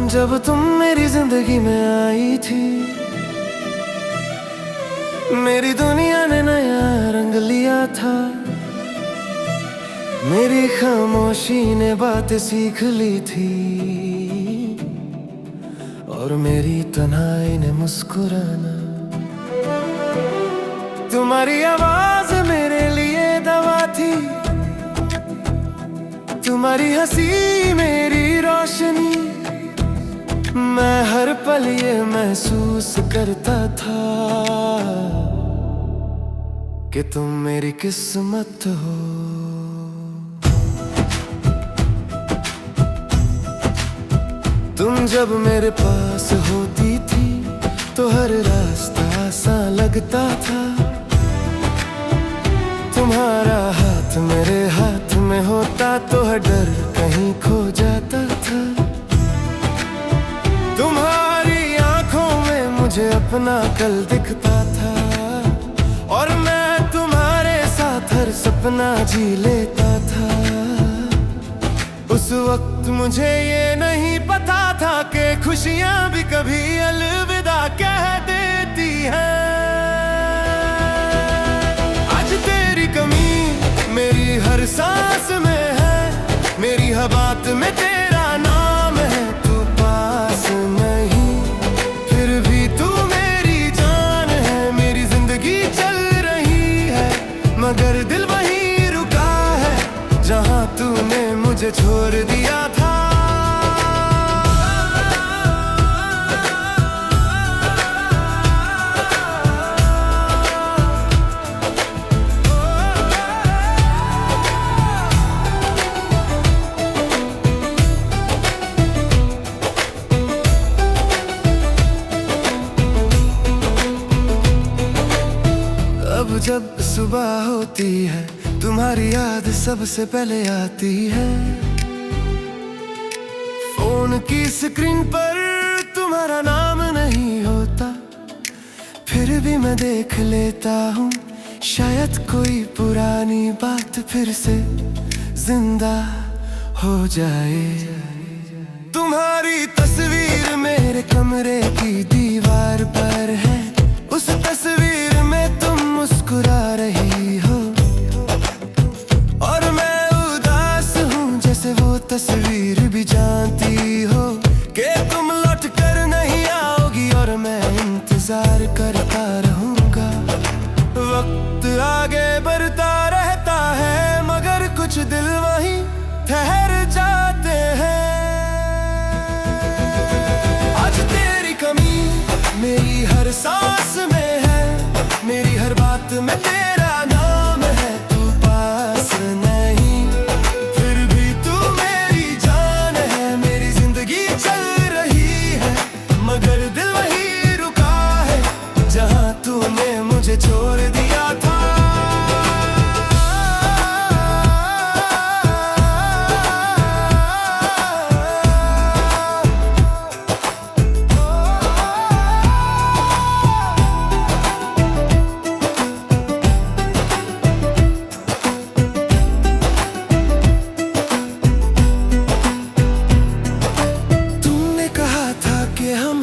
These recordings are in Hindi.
जब तुम मेरी जिंदगी में आई थी, मेरी दुनिया ने नया रंग लिया था। मेरी खामोशी ने बातें सीख ली थी और मेरी तन्हाई ने मुस्कुराना। तुम्हारी आवाज मेरे लिए दवा थी, तुम्हारी हंसी मेरी रोशनी। मैं हर पल ये महसूस करता था कि तुम मेरी किस्मत हो। तुम जब मेरे पास होती थी तो हर रास्ता आसान लगता था। तुम्हारा हाथ मेरे हाथ में होता तो हर डर कहीं खो जाता था। तुम्हारी आंखों में मुझे अपना कल दिखता था और मैं तुम्हारे साथ हर सपना जी लेता था। उस वक्त मुझे ये नहीं पता था कि खुशियां भी कभी अलविदा कह देती हैं। आज तेरी कमी मेरी हर सांस में है, मेरी हर बात में तेरा नाम है। तू पास नहीं फिर भी तू मेरी जान है। मेरी जिंदगी चल रही है मगर दिल वहीं रुका है जहां तूने मुझे छोड़ दिया था। अब जब सुबह होती है तुम्हारी याद सबसे पहले आती है। फोन की स्क्रीन पर तुम्हारा नाम नहीं होता, फिर भी मैं देख लेता हूँ शायद कोई पुरानी बात फिर से जिंदा हो जाए। तुम्हारी तस्वीर मेरे कमरे की दीवार पर है, उस तस्वीर में तुम मुस्कुरा रही हो और मैं उदास हूँ जैसे वो तस्वीर भी जानती हो कि तुम लौट कर नहीं आओगी और मैं इंतजार करता रहूंगा। वक्त आगे बढ़ता रहता है मगर कुछ दिल वहीं ठहर जाते हैं। आज तेरी कमी मेरी हर सांस में है, मेरी हर बात में तेरा नाम है। तू पास नहीं फिर भी तू मेरी जान है। मेरी जिंदगी चल रही है मगर दिल वहीं रुका है जहां तूने मुझे छोड़ दिया था।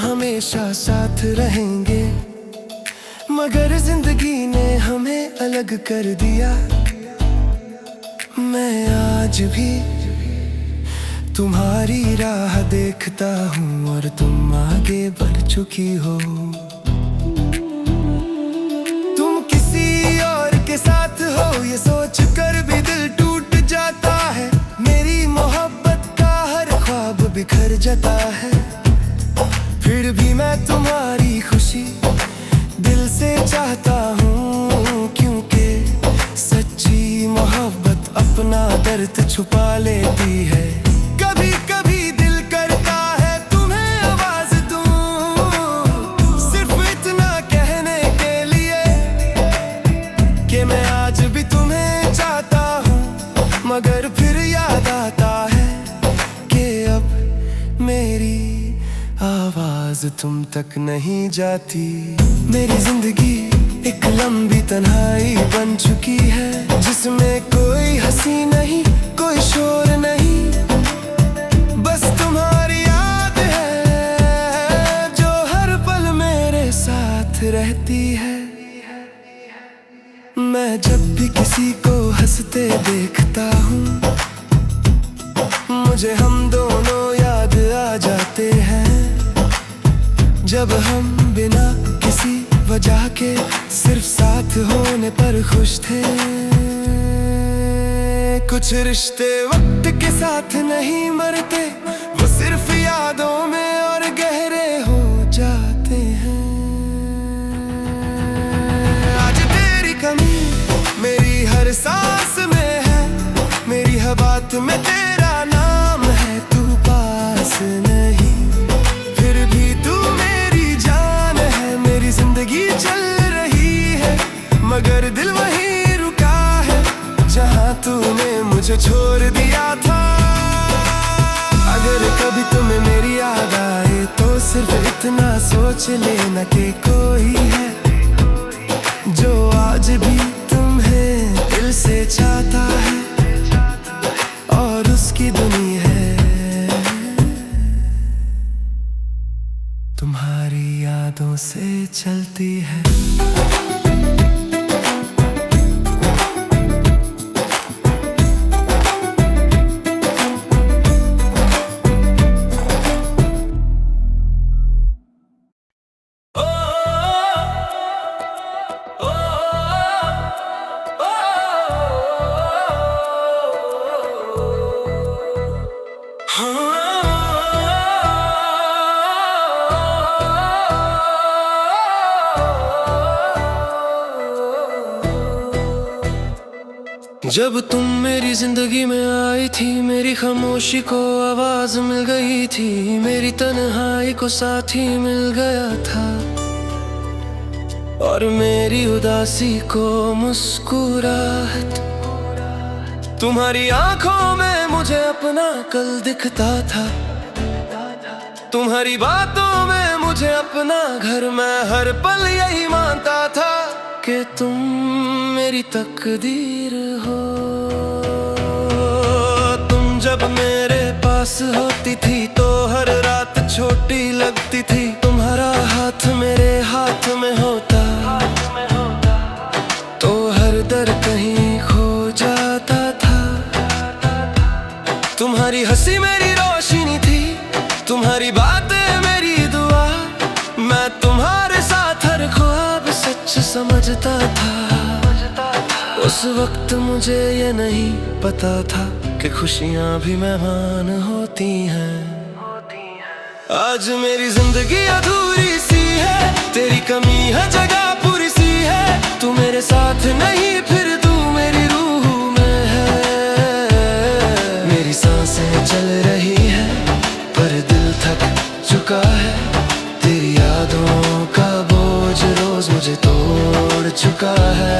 हमेशा साथ रहेंगे मगर जिंदगी ने हमें अलग कर दिया। मैं आज भी तुम्हारी राह देखता हूँ और तुम आगे बढ़ चुकी हो। तुम किसी और के साथ हो ये सोच कर भी दिल टूट जाता है। मेरी मोहब्बत का हर ख्वाब बिखर जाता है, फिर भी मैं तुम्हारी खुशी दिल से चाहता हूँ क्योंकि सच्ची मोहब्बत अपना दर्द छुपा लेती है। कभी कभी दिल करता है तुम्हें आवाज दूँ सिर्फ इतना कहने के लिए कि मैं आज भी तुम्हें चाहता हूँ मगर फिर याद आता है कि अब मेरी आवाज तुम तक नहीं जाती। मेरी जिंदगी एक लंबी तन्हाई बन चुकी है, जिसमें कोई हंसी नहीं, कोई शोर नहीं, बस तुम्हारी याद है जो हर पल मेरे साथ रहती है। मैं जब भी किसी को हंसते देखता हूँ, मुझे हम दोनों याद आ जाते हैं, जब हम बिना किसी वजह के सिर्फ साथ होने पर खुश थे। कुछ रिश्ते वक्त के साथ नहीं मरते, वो सिर्फ यादों में और गहरे हो जाते हैं। आज तेरी कमी मेरी हर सांस में है, मेरी हर बात में तेरा नाम है। तू पास नहीं फिर भी तू मेरी जान है, मेरी जिंदगी चल रही है मगर दिल वहीं रुका है जहाँ तूने मुझे छोड़ दिया था। अगर कभी तुम्हें मेरी याद आए तो सिर्फ इतना सोच लेना कि कोई है जो आज भी तुम्हें दिल से चाहता है और उसकी दुनिया है तुम्हारी यादों से चलती है। जब तुम मेरी जिंदगी में आई थी, मेरी खामोशी को आवाज मिल गई थी, मेरी तन्हाई को साथी मिल गया था और मेरी उदासी को मुस्कुराहट। तुम्हारी आंखों में मुझे अपना कल दिखता था, तुम्हारी बातों में मुझे अपना घर, मैं हर पल यही मानता था कि तुम मेरी तकदीर हो। तुम जब मेरे पास होती थी तो हर रात छोटी लगती थी, तुम्हारा हाथ मेरे हाथ में होता तो हर दर कहीं खो जाता था। तुम्हारी हंसी मेरी रोशनी थी, तुम्हारी बातें मेरी दुआ, मैं तुम्हारे साथ हर ख्वाब सच समझता था। उस वक्त मुझे ये नहीं पता था कि खुशियाँ भी मेहमान होती हैं। आज मेरी जिंदगी अधूरी सी है, तेरी कमी है जगह पूरी सी है। तू मेरे साथ नहीं फिर तू मेरी रूह में है। मेरी सांसें चल रही है पर दिल थक चुका है, तेरी यादों का बोझ रोज मुझे तोड़ चुका है।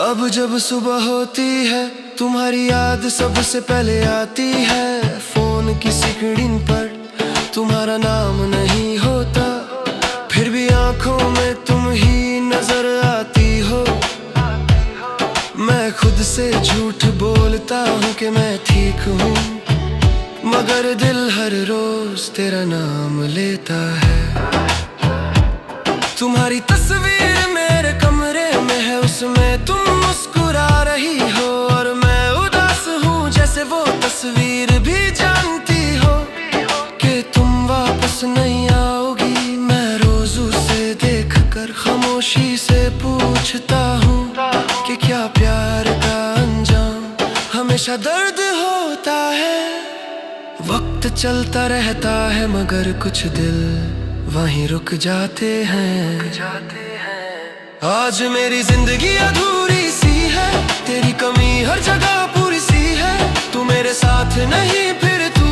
अब जब सुबह होती है तुम्हारी याद सबसे पहले आती है। फोन की स्क्रीन पर तुम्हारा नाम नहीं होता, फिर भी आंखों में तुम ही नजर आती हो। मैं खुद से झूठ बोलता हूँ कि मैं ठीक हूँ, मगर दिल हर रोज तेरा नाम लेता है। तुम्हारी तस्वीर मेरे कमरे में है, उसमें तुम मुस्कुरा रही हो और मैं उदास हूँ जैसे वो तस्वीर भी जानती हो कि तुम वापस नहीं आओगी। मैं रोज उसे देखकर खामोशी से पूछता हूँ कि क्या प्यार का अंजाम हमेशा दर्द होता है। वक्त चलता रहता है मगर कुछ दिल वहीं रुक जाते हैं। आज मेरी जिंदगी अधूरी सी है, तेरी कमी हर जगह पूरी सी है। तू मेरे साथ नहीं फिर तू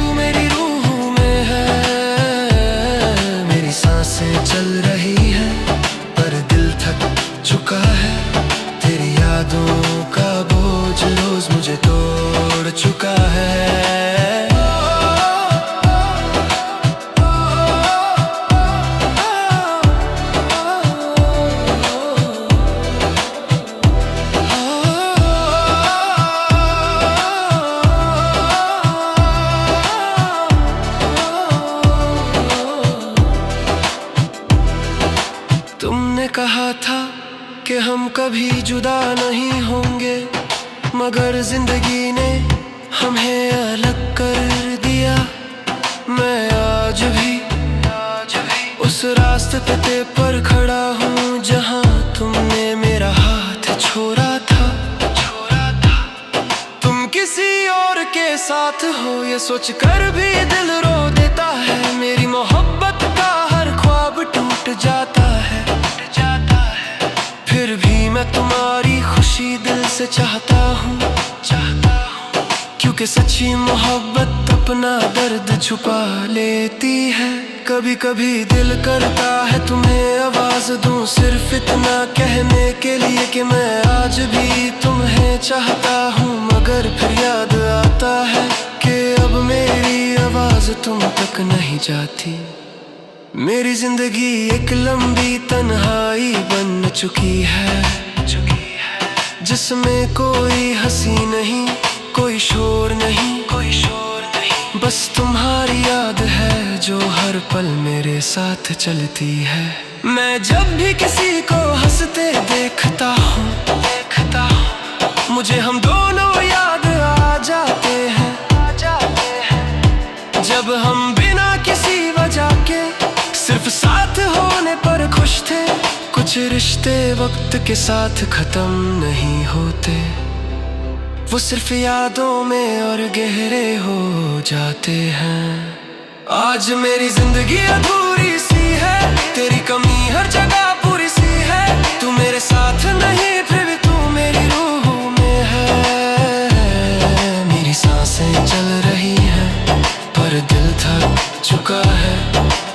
यादों का बोझ रोज मुझे तोड़ चुका है। तुमने कहा था कि हम कभी जुदा नहीं होंगे, मगर जिंदगी ने हमें अलग कर दिया। मैं आज भी उस रास्ते पर खड़ा हूँ जहाँ तुमने मेरा हाथ छोड़ा था। तुम किसी और के साथ हो ये सोच कर भी दिल रो देता है। मेरी मोहब्बत का हर ख्वाब टूट जाता है। फिर भी मैं तुम्हारी खुशी दिल से चाहता हूँ, क्योंकि सच्ची मोहब्बत अपना दर्द छुपा लेती है। कभी कभी दिल करता है तुम्हें आवाज दूं, सिर्फ इतना कहने के लिए कि मैं आज भी तुम्हें चाहता हूँ। मगर फिर याद आता है कि अब मेरी आवाज तुम तक नहीं जाती। मेरी जिंदगी एक लंबी तन्हाई बन चुकी है, जिसमें कोई हंसी नहीं, कोई शोर नहीं, बस तुम्हारी याद है जो हर पल मेरे साथ चलती है। मैं जब भी किसी को हंसते देखता हूँ, मुझे हम दोनों याद आ जाते हैं। जब हम बिना किसी वजह के सिर्फ साथ होने पर खुश थे। कुछ रिश्ते वक्त के साथ खत्म नहीं होते, वो सिर्फ यादों में और गहरे हो जाते हैं। आज मेरी जिंदगी अधूरी सी है, तेरी कमी हर जगह पूरी सी है। तू मेरे साथ नहीं फिर भी तू मेरी रूह में है। मेरी सांसें चल रही हैं पर दिल थक चुका है।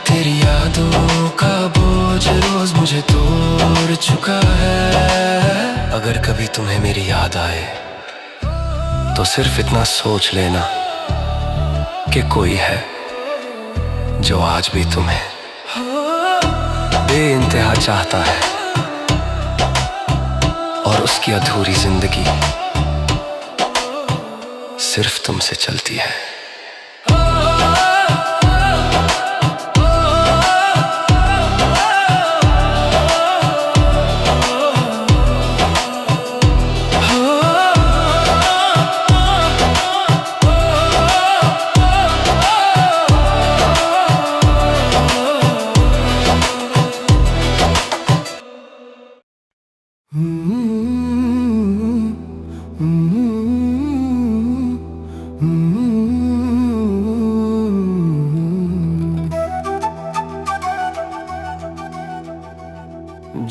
तेरी यादों का बोझ रोज मुझे तोड़ चुका है। अगर कभी तुम्हें मेरी याद आए तो सिर्फ इतना सोच लेना कि कोई है जो आज भी तुम्हें बेइंतहा चाहता है, और उसकी अधूरी जिंदगी सिर्फ तुमसे चलती है।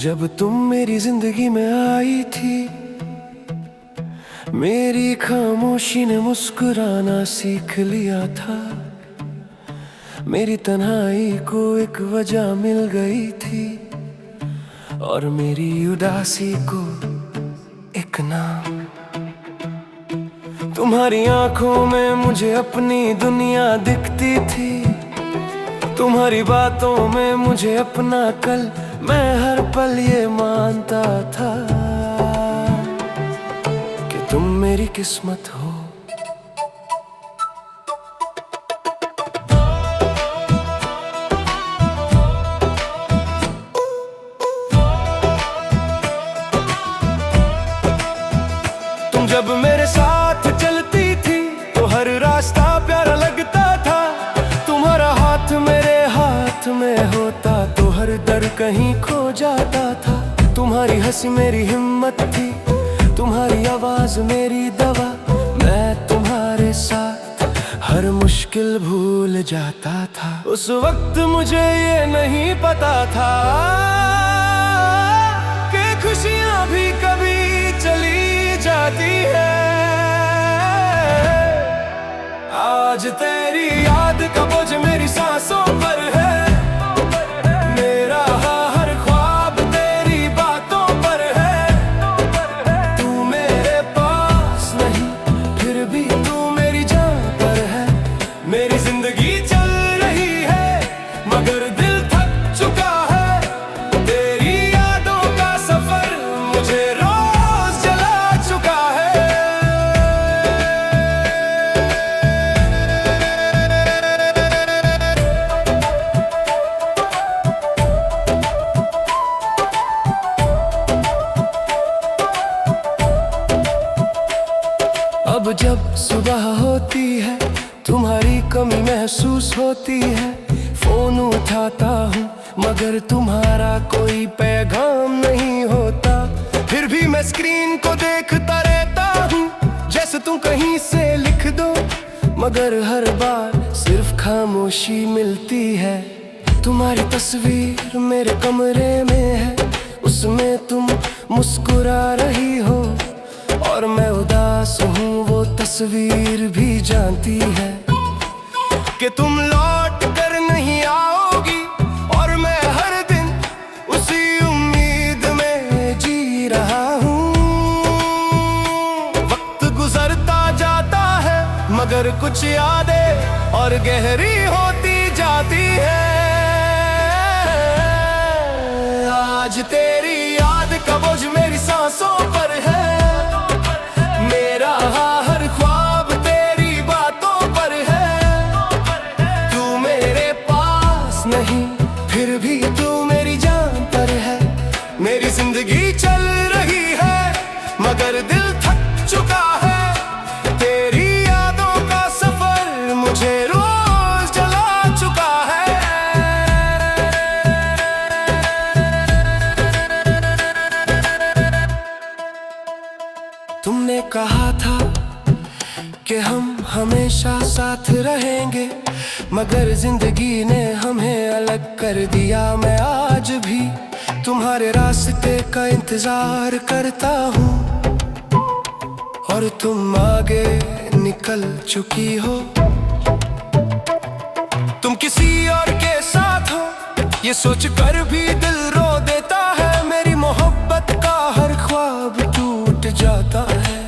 जब तुम मेरी जिंदगी में आई थी, मेरी खामोशी ने मुस्कुराना सीख लिया था। मेरी तन्हाई को एक वजह मिल गई थी, और मेरी उदासी को एक नाम। तुम्हारी आंखों में मुझे अपनी दुनिया दिखती थी, तुम्हारी बातों में मुझे अपना कल। मैं हर पल ये मानता था कि तुम मेरी किस्मत हो। तुम जब मेरे साथ चलती थी तो हर रास्ता प्यारा लगता था। तुम्हारा हाथ मेरे हाथ में होता तो हर दर कहीं खो जाता था। तुम्हारी हंसी मेरी हिम्मत थी, तुम्हारी आवाज मेरी दवा। मैं तुम्हारे साथ हर मुश्किल भूल जाता था। उस वक्त मुझे ये नहीं पता था कि खुशियां भी कभी चली जाती है। आज तेरी याद का बोझ मेरी सांसों पर है। मेरा हर ख्वाब तेरी बातों पर है। तू कमी महसूस होती है। फोन उठाता हूँ मगर तुम्हारा कोई पैगाम नहीं होता। फिर भी मैं स्क्रीन को देखता रहता हूँ जैसे तुम कहीं से लिख दो, मगर हर बार सिर्फ खामोशी मिलती है। तुम्हारी तस्वीर मेरे कमरे में है, उसमें तुम मुस्कुरा रही हो और मैं उदास हूँ, वो तस्वीर भी जानती है कि तुम लौट कर नहीं आओगी। और मैं हर दिन उसी उम्मीद में जी रहा हूँ। वक्त गुजरता जाता है मगर कुछ यादें और गहरी होती जाती है। आज तेरी याद का बोझ मेरी सांसों पर है। मेरा हर ख्वाब तेरी बातों पर है। तू मेरे पास नहीं फिर भी तू मेरी जान पर है। मेरी जिंदगी चल रही है मगर दिल थक चुका है। तेरी यादों का सफर मुझे रोज जला चुका है। तुमने कहा था कि हम हमेशा साथ रहेंगे, मगर जिंदगी ने हमें अलग कर दिया। मैं आज भी तुम्हारे रास्ते का इंतजार करता हूँ और तुम आगे निकल चुकी हो। तुम किसी और के साथ हो ये सोच कर भी दिल रो देता है। मेरी मोहब्बत का हर ख्वाब टूट जाता है।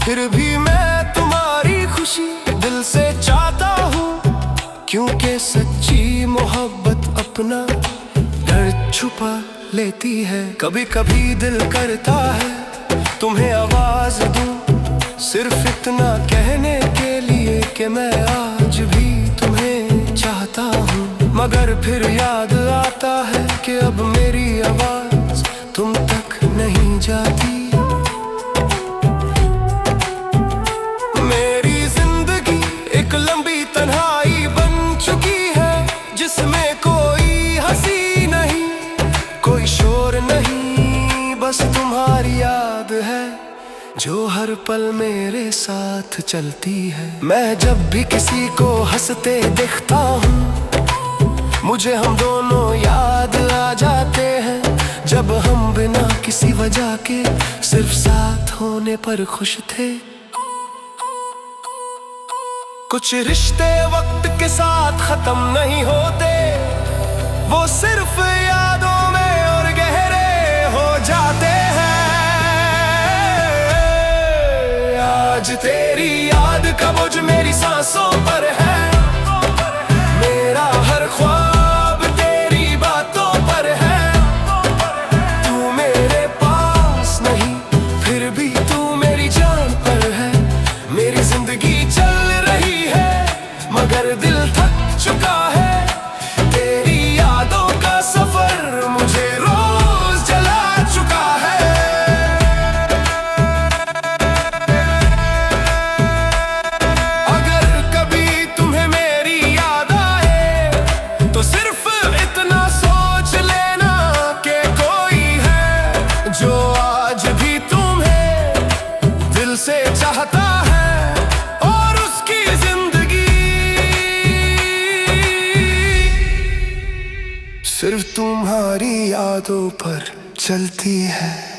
फिर भी मैं तुम्हारी खुशी दिल से चाहता हूँ, क्योंकि सच्ची मोहब्बत अपना दर्द छुपा लेती है। कभी कभी दिल करता है तुम्हें आवाज दूं, सिर्फ इतना कहने के लिए कि मैं आज भी तुम्हें चाहता हूँ। मगर फिर याद आता है कि अब मेरी आवाज तुम तक नहीं जाती। मेरी जिंदगी एक लंबी तन्हाई बन चुकी है, जिसमें कोई हंसी नहीं, कोई शोर नहीं, बस तुम्हारी याद है जो हर पल मेरे साथ चलती है। मैं जब भी किसी को हंसते देखता हूँ मुझे हम दोनों याद आ जाते हैं, जब हम बिना किसी वजह के सिर्फ साथ होने पर खुश थे। कुछ रिश्ते वक्त के साथ खत्म नहीं होते, वो सिर्फ यादों में और गहरे हो जाते हैं। आज तेरी याद का बोझ मेरी सांसों पर है। मेरा हर ख्वाब तेरी बातों पर है। तू मेरे पास नहीं फिर भी तू मेरी जान पर है। मेरी जिंदगी चल रही है मगर दिल थक चुका है। तेरी यादों का सफर मुझे रोज जला चुका है। अगर कभी तुम्हें मेरी याद आए तो सिर्फ इतना सोच लेना कि कोई है जो आज भी तुम्हें दिल से चाहता है। सिर्फ तुम्हारी यादों पर चलती है।